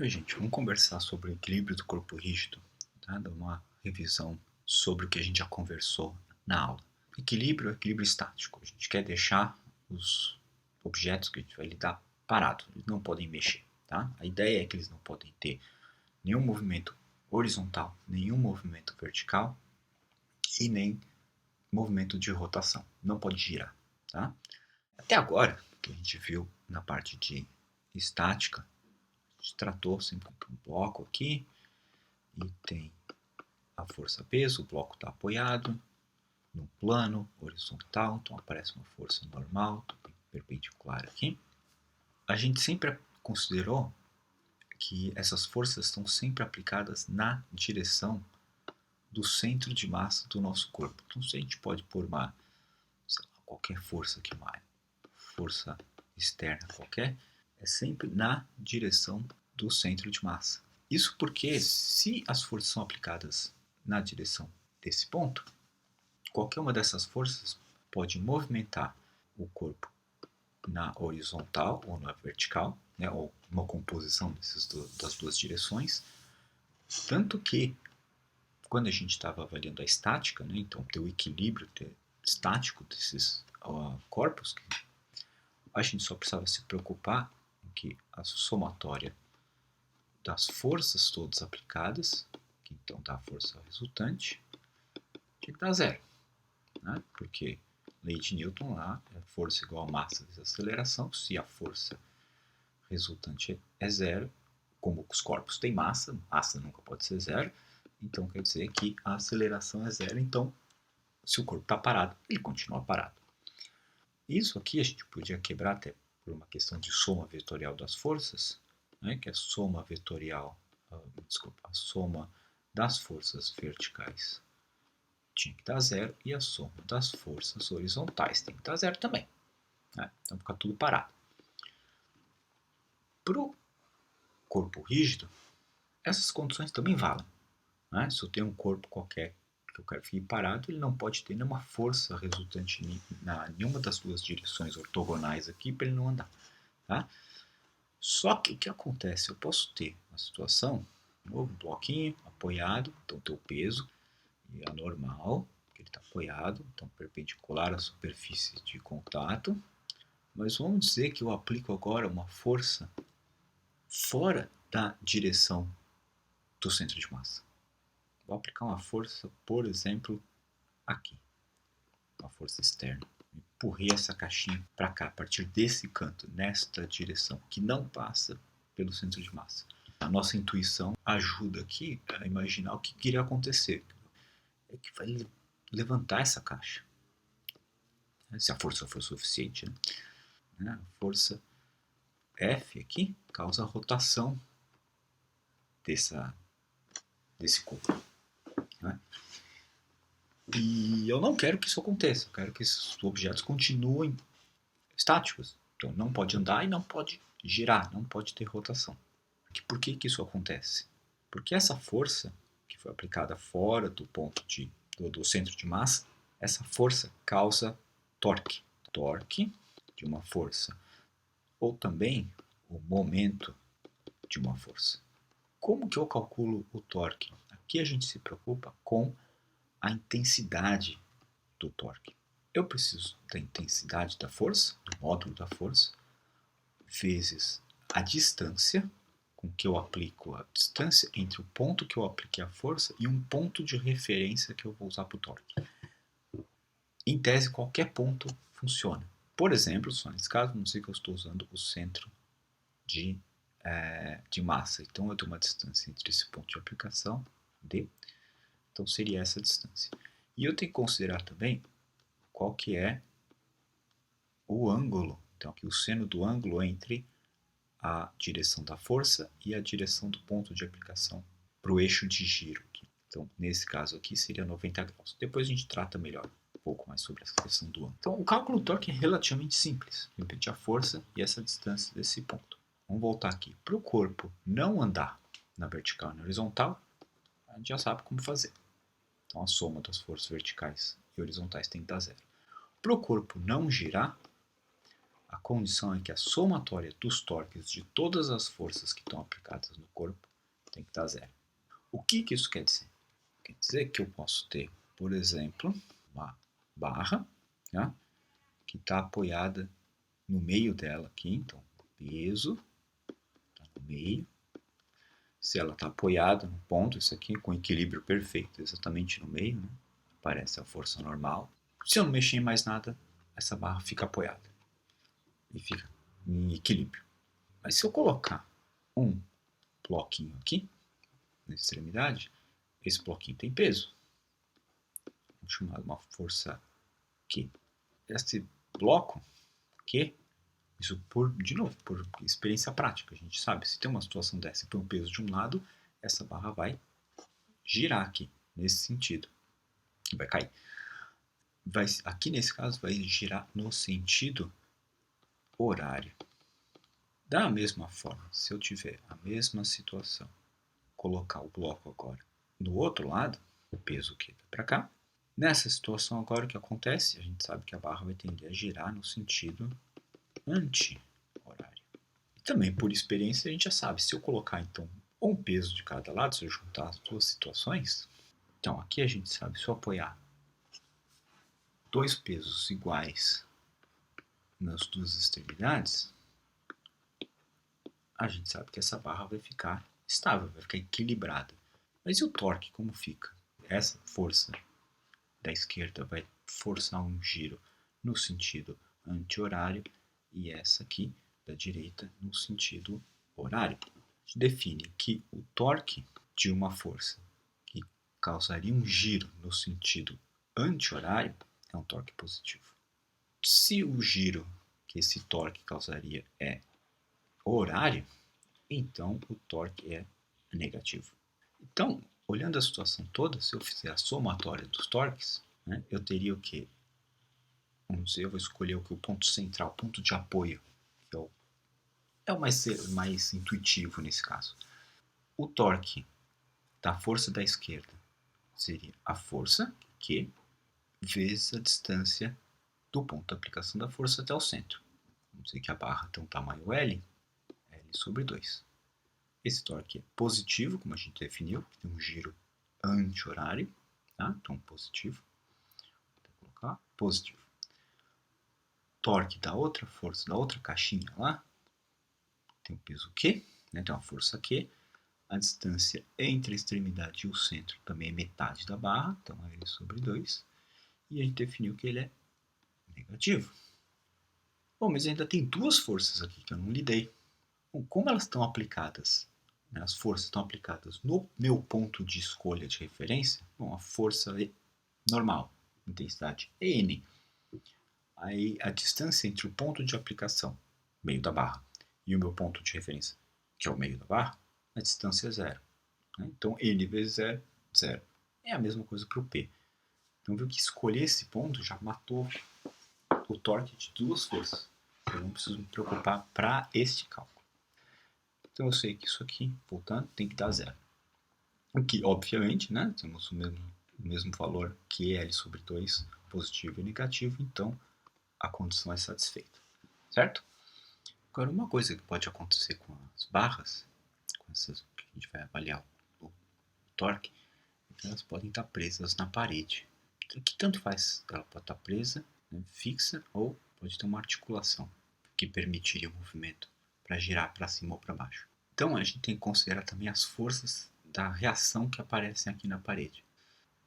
Oi, gente, vamos conversar sobre o equilíbrio do corpo rígido, tá? Dar uma revisão sobre o que a gente já conversou na aula. Equilíbrio é equilíbrio estático. A gente quer deixar os objetos que a gente vai lidar parados. Eles não podem mexer, tá? A ideia é que eles não podem ter nenhum movimento horizontal, nenhum movimento vertical e nem movimento de rotação. Não pode girar, tá? Até agora, o que a gente viu na parte de estática, a gente tratou sempre um bloco aqui, e tem a força-peso, o bloco está apoiado no plano horizontal, então aparece uma força normal, perpendicular aqui. A gente sempre considerou que essas forças estão sempre aplicadas na direção do centro de massa do nosso corpo. Então, se a gente pode pôr uma, sei lá, qualquer força aqui, uma força externa qualquer, é sempre na direção do centro de massa. Isso porque, se as forças são aplicadas na direção desse ponto, qualquer uma dessas forças pode movimentar o corpo na horizontal ou na vertical, né, ou uma composição das duas direções, tanto que quando a gente estava avaliando a estática, né, então ter o equilíbrio estático desses corpos, a gente só precisava se preocupar em que a somatória das forças todas aplicadas, que então dá a força resultante, tinha que dar zero, né? Porque lei de Newton lá é força igual a massa vezes aceleração. Se a força resultante é zero, como os corpos têm massa, massa nunca pode ser zero, então quer dizer que a aceleração é zero, então se o corpo está parado, ele continua parado. Isso aqui a gente podia quebrar até por uma questão de soma vetorial das forças, né, que é a soma vetorial, a soma das forças verticais tinha que dar zero e a soma das forças horizontais tem que dar zero também, né? Então fica tudo parado. Para o corpo rígido, essas condições também valem, né? Se eu tenho um corpo qualquer que eu quero ficar parado, ele não pode ter nenhuma força resultante em nenhuma das duas direções ortogonais aqui para ele não andar, tá? Só que o que acontece? Eu posso ter uma situação, um novo bloquinho apoiado, então tem o peso, e é normal, que ele está apoiado, então perpendicular à superfície de contato, mas vamos dizer que eu aplico agora uma força fora da direção do centro de massa. Vou aplicar uma força, por exemplo, aqui, uma força externa. Empurrei essa caixinha para cá, a partir desse canto, nesta direção, que não passa pelo centro de massa. A nossa intuição ajuda aqui a imaginar o que iria acontecer. É que vai levantar essa caixa, se a força for suficiente, né? A força F aqui causa a rotação desse corpo, né? E eu não quero que isso aconteça, eu quero que esses objetos continuem estáticos. Então não pode andar e não pode girar, não pode ter rotação. Por que isso acontece? Porque essa força que foi aplicada fora do ponto do centro de massa, essa força causa torque. Torque de uma força, ou também o momento de uma força. Como que eu calculo o torque? Aqui a gente se preocupa com a intensidade do torque. Eu preciso da intensidade da força, do módulo da força, vezes a distância com que eu aplico a distância entre o ponto que eu apliquei a força e um ponto de referência que eu vou usar para o torque. Em tese, qualquer ponto funciona. Por exemplo, só nesse caso, vamos dizer que eu estou usando o centro de massa. Então, eu tenho uma distância entre esse ponto de aplicação, D, então seria essa distância. E eu tenho que considerar também qual que é o ângulo, então aqui o seno do ângulo entre a direção da força e a direção do ponto de aplicação para o eixo de giro. Então, nesse caso aqui, seria 90 graus. Depois a gente trata melhor um pouco mais sobre essa questão do ângulo. Então, o cálculo do torque é relativamente simples. Repetir a força e essa distância desse ponto. Vamos voltar aqui. Para o corpo não andar na vertical e na horizontal, a gente já sabe como fazer. Então, a soma das forças verticais e horizontais tem que dar zero. Para o corpo não girar, A condição é que a somatória dos torques de todas as forças que estão aplicadas no corpo tem que estar zero. O que isso quer dizer? Quer dizer que eu posso ter, por exemplo, uma barra, tá, que está apoiada no meio dela aqui, então o peso está no meio. Se ela está apoiada no ponto, isso aqui com equilíbrio perfeito, exatamente no meio, né, aparece a força normal. Se eu não mexer em mais nada, essa barra fica apoiada e fica em equilíbrio. Mas se eu colocar um bloquinho aqui, na extremidade, esse bloquinho tem peso. Vamos chamar de uma força Q. Esse bloco Q, isso de novo, por experiência prática, a gente sabe, se tem uma situação dessa e põe um peso de um lado, essa barra vai girar aqui, nesse sentido, e vai cair. Aqui nesse caso vai girar no sentido horário. Da mesma forma, se eu tiver a mesma situação, colocar o bloco agora no outro lado, o peso que vai para cá, nessa situação agora o que acontece? A gente sabe que a barra vai tender a girar no sentido anti-horário. E também por experiência a gente já sabe, se eu colocar então um peso de cada lado, se eu juntar as duas situações, então aqui a gente sabe, se eu apoiar dois pesos iguais nas duas extremidades, a gente sabe que essa barra vai ficar estável, vai ficar equilibrada. Mas e o torque, como fica? Essa força da esquerda vai forçar um giro no sentido anti-horário e essa aqui da direita no sentido horário. A gente define que o torque de uma força que causaria um giro no sentido anti-horário é um torque positivo. Se o giro que esse torque causaria é horário, então o torque é negativo. Então, olhando a situação toda, se eu fizer a somatória dos torques, né, eu teria o quê? Vamos dizer, eu vou escolher o ponto central, o ponto de apoio, que é o mais intuitivo nesse caso. O torque da força da esquerda seria a força Q vezes a distância do ponto de aplicação da força até o centro. Vamos dizer que a barra tem um tamanho L sobre 2. Esse torque é positivo, como a gente definiu, que tem um giro anti-horário, tá? Então positivo. Vou colocar positivo. Torque da outra força, da outra caixinha lá, tem o peso Q, né? Tem uma força Q. A distância entre a extremidade e o centro também é metade da barra, então é L sobre 2. E a gente definiu que ele é negativo. Bom, mas ainda tem duas forças aqui que eu não lidei. Bom, como elas estão aplicadas, né, as forças estão aplicadas no meu ponto de escolha de referência, bom, a força é normal, intensidade é N. Aí a distância entre o ponto de aplicação, meio da barra, e o meu ponto de referência, que é o meio da barra, a distância é zero. Né? Então N vezes zero, zero. É a mesma coisa para o P. Então viu que escolher esse ponto já matou o torque de duas forças. Eu não preciso me preocupar para este cálculo. Então eu sei que isso aqui, voltando, tem que dar zero. O que, obviamente, né, temos o mesmo valor que L sobre 2, positivo e negativo, então a condição é satisfeita. Certo? Agora, uma coisa que pode acontecer com as barras, com essas que a gente vai avaliar o torque, é que elas podem estar presas na parede. Então, que tanto faz, ela pode estar presa, né, fixa, ou pode ter uma articulação que permitiria o movimento para girar para cima ou para baixo. Então a gente tem que considerar também as forças da reação que aparecem aqui na parede.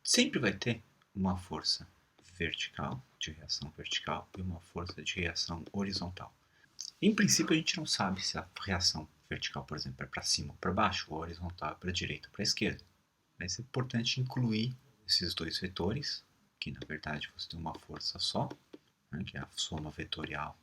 Sempre vai ter uma força vertical, de reação vertical, e uma força de reação horizontal. Em princípio a gente não sabe se a reação vertical, por exemplo, é para cima ou para baixo, ou horizontal é para a direita ou para a esquerda. Mas é importante incluir esses dois vetores, que na verdade você tem uma força só, né, que é a soma vetorial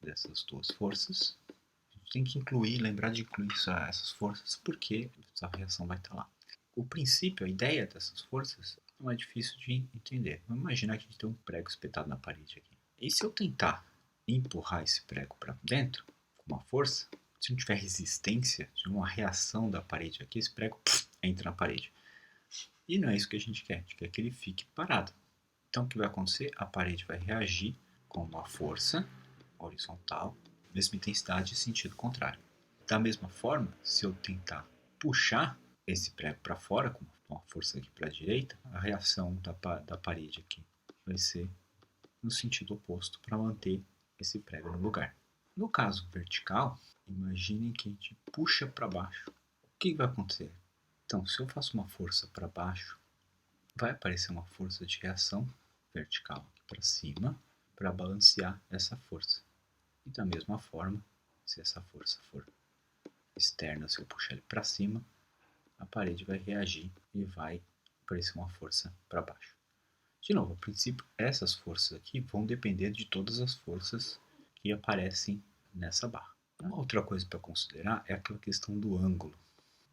dessas duas forças. A gente tem que incluir, lembrar de incluir essas forças, porque essa reação vai estar lá. O princípio, a ideia dessas forças não é difícil de entender. Vamos imaginar que a gente tem um prego espetado na parede aqui. E se eu tentar empurrar esse prego para dentro com uma força, se não tiver resistência, se uma reação da parede aqui, esse prego entra na parede. E não é isso que a gente quer que ele fique parado. Então o que vai acontecer? A parede vai reagir com uma força horizontal, mesma intensidade e sentido contrário. Da mesma forma, se eu tentar puxar esse prego para fora, com uma força aqui para a direita, a reação da parede aqui vai ser no sentido oposto para manter esse prego no lugar. No caso vertical, imaginem que a gente puxa para baixo. O que vai acontecer? Então, se eu faço uma força para baixo, vai aparecer uma força de reação vertical aqui para cima para balancear essa força. E da mesma forma, se essa força for externa, se eu puxar ele para cima, a parede vai reagir e vai aparecer uma força para baixo. De novo, a princípio, essas forças aqui vão depender de todas as forças que aparecem nessa barra. Uma outra coisa para considerar é aquela questão do ângulo.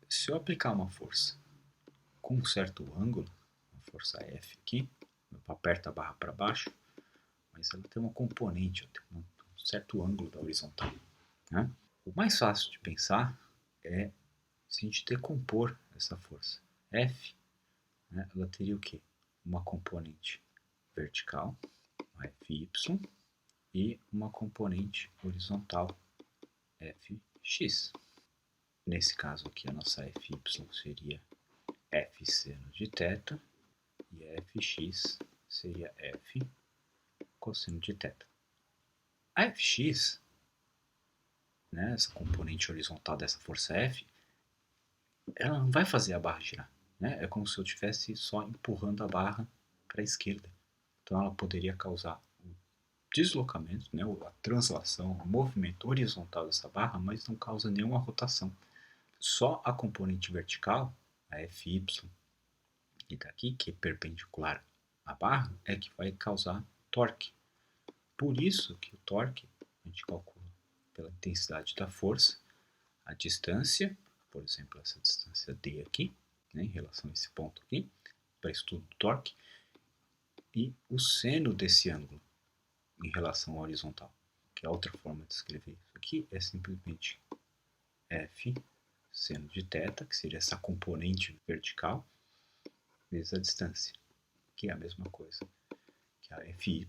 Se eu aplicar uma força com um certo ângulo, uma força F aqui, eu aperto a barra para baixo, mas ela tem uma componente, tem um certo ângulo da horizontal. Né? O mais fácil de pensar é se a gente decompor essa força F, né, ela teria o quê? Uma componente vertical, uma Fy, e uma componente horizontal, Fx. Nesse caso aqui, a nossa Fy seria F seno de θ e a Fx seria F cosseno de θ. A Fx, né, essa componente horizontal dessa força F, ela não vai fazer a barra girar. Né? É como se eu estivesse só empurrando a barra para a esquerda. Então ela poderia causar o deslocamento, né, a translação, o movimento horizontal dessa barra, mas não causa nenhuma rotação. Só a componente vertical, a Fy, que está aqui, que é perpendicular à barra, é que vai causar torque. Por isso que o torque a gente calcula pela intensidade da força, a distância, por exemplo, essa distância D aqui, né, em relação a esse ponto aqui, para estudo do torque, e o seno desse ângulo em relação ao horizontal, que é outra forma de escrever isso aqui, é simplesmente F seno de θ, que seria essa componente vertical, vezes a distância, que é a mesma coisa que a Fy.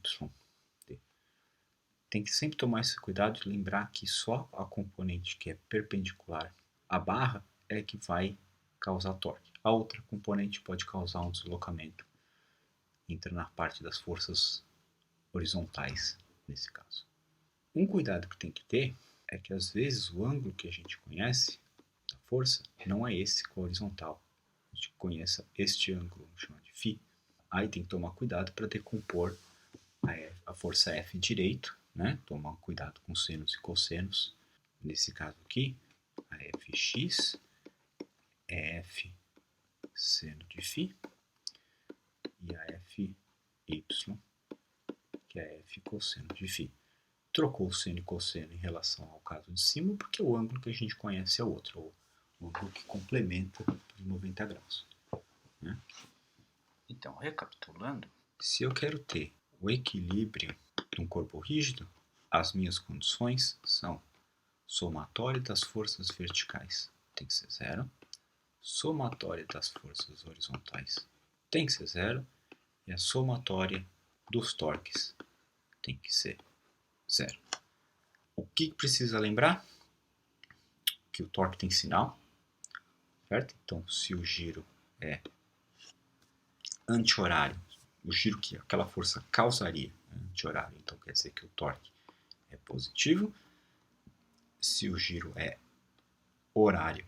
Tem que sempre tomar esse cuidado de lembrar que só a componente que é perpendicular à barra é que vai causar torque. A outra componente pode causar um deslocamento, entra na parte das forças horizontais, nesse caso. Um cuidado que tem que ter é que às vezes o ângulo que a gente conhece da força não é esse com a horizontal. A gente conheça este ângulo, vamos chamar de Φ. Aí tem que tomar cuidado para decompor a força F direito, né? Tomar cuidado com senos e cossenos. Nesse caso aqui, a Fx é F seno de Φ e a Fy, que é F cosseno de Φ. Trocou o seno e cosseno em relação ao caso de cima, porque o ângulo que a gente conhece é outro, o ângulo que complementa os 90 graus. Né? Então, recapitulando, se eu quero ter o equilíbrio de um corpo rígido, as minhas condições são somatória das forças verticais tem que ser zero, somatória das forças horizontais tem que ser zero, e a somatória dos torques tem que ser zero. O que precisa lembrar? Que o torque tem sinal, certo? Então, se o giro é anti-horário, o giro que aquela força causaria é anti-horário, então quer dizer que o torque é positivo. Se o giro é horário,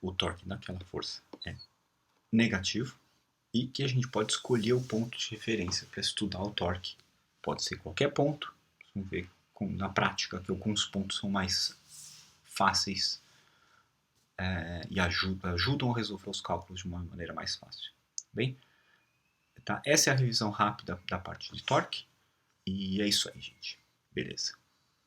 o torque daquela força é negativo, e que a gente pode escolher o ponto de referência para estudar o torque. Pode ser qualquer ponto, vamos ver na prática que alguns pontos são mais fáceis e ajudam a resolver os cálculos de uma maneira mais fácil. Bem, tá? Essa é a revisão rápida da parte de torque, e é isso aí, gente. Beleza.